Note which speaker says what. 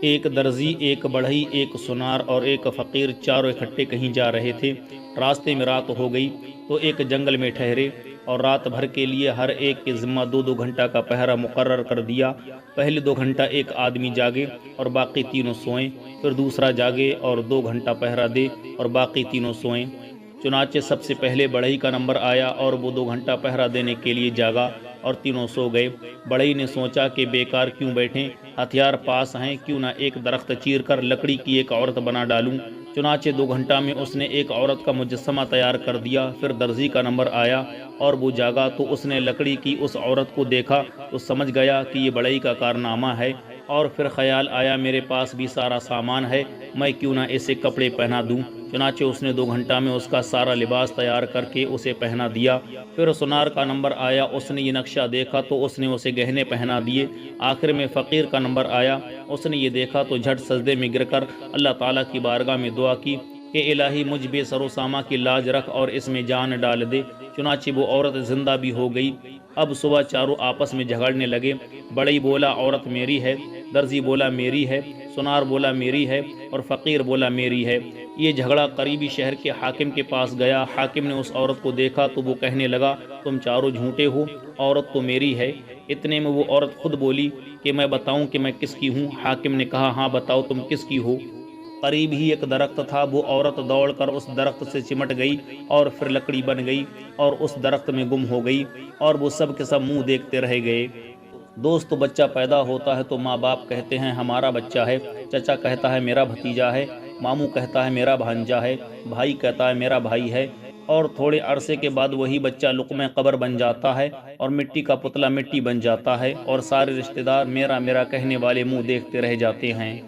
Speaker 1: ایک درزی، ایک بڑھئی، ایک سنار اور ایک فقیر چاروں اکٹھے کہیں جا رہے تھے۔ راستے میں رات ہو گئی تو ایک جنگل میں ٹھہرے اور رات بھر کے لیے ہر ایک کے ذمہ 2 گھنٹہ کا پہرا مقرر کر دیا۔ پہلے 2 گھنٹہ ایک آدمی جاگے اور باقی تینوں سوئیں، پھر دوسرا جاگے اور 2 گھنٹہ پہرا دے اور باقی تینوں سوئیں۔ چنانچہ سب سے پہلے بڑھئی کا نمبر آیا اور وہ 2 گھنٹہ پہرا دینے کے لیے جاگا اور تینوں سو گئے۔ بڑھئی نے سوچا کہ بیکار کیوں بیٹھیں، ہتھیار پاس ہیں، کیوں نہ ایک درخت چیر کر لکڑی کی ایک عورت بنا ڈالوں۔ چنانچہ 2 گھنٹہ میں اس نے ایک عورت کا مجسمہ تیار کر دیا۔ پھر درزی کا نمبر آیا اور وہ جاگا تو اس نے لکڑی کی اس عورت کو دیکھا تو سمجھ گیا کہ یہ بڑھئی کا کارنامہ ہے، اور پھر خیال آیا میرے پاس بھی سارا سامان ہے، میں کیوں نہ اسے کپڑے پہنا دوں۔ چنانچہ اس نے 2 گھنٹہ میں اس کا سارا لباس تیار کر کے اسے پہنا دیا۔ پھر سنار کا نمبر آیا، اس نے یہ نقشہ دیکھا تو اس نے اسے گہنے پہنا دیے۔ آخر میں فقیر کا نمبر آیا، اس نے یہ دیکھا تو جھٹ سجدے میں گر کر اللہ تعالیٰ کی بارگاہ میں دعا کی کہ الہی مجھ بے سر و ساما کی لاج رکھ اور اس میں جان ڈال دے۔ چنانچہ وہ عورت زندہ بھی ہو گئی۔ اب صبح چاروں آپس میں جھگڑنے لگے۔ بڑھئی بولا عورت میری ہے، درزی بولا میری ہے، سنار بولا میری ہے اور فقیر بولا میری ہے۔ یہ جھگڑا قریبی شہر کے حاکم کے پاس گیا۔ حاکم نے اس عورت کو دیکھا تو وہ کہنے لگا تم چاروں جھوٹے ہو، عورت تو میری ہے۔ اتنے میں وہ عورت خود بولی کہ میں بتاؤں کہ میں کس کی ہوں؟ حاکم نے کہا ہاں بتاؤ تم کس کی ہو۔ قریب ہی ایک درخت تھا، وہ عورت دوڑ کر اس درخت سے چمٹ گئی اور پھر لکڑی بن گئی اور اس درخت میں گم ہو گئی، اور وہ سب کے سب منہ دیکھتے رہ گئے۔ دوست، بچہ پیدا ہوتا ہے تو ماں باپ کہتے ہیں ہمارا بچہ ہے، چچا کہتا ہے میرا بھتیجا ہے، ماموں کہتا ہے میرا بھانجا ہے، بھائی کہتا ہے میرا بھائی ہے، اور تھوڑے عرصے کے بعد وہی بچہ لقمہ قبر بن جاتا ہے اور مٹی کا پتلا مٹی بن جاتا ہے، اور سارے رشتہ دار میرا میرا کہنے والے منہ دیکھتے رہ جاتے ہیں۔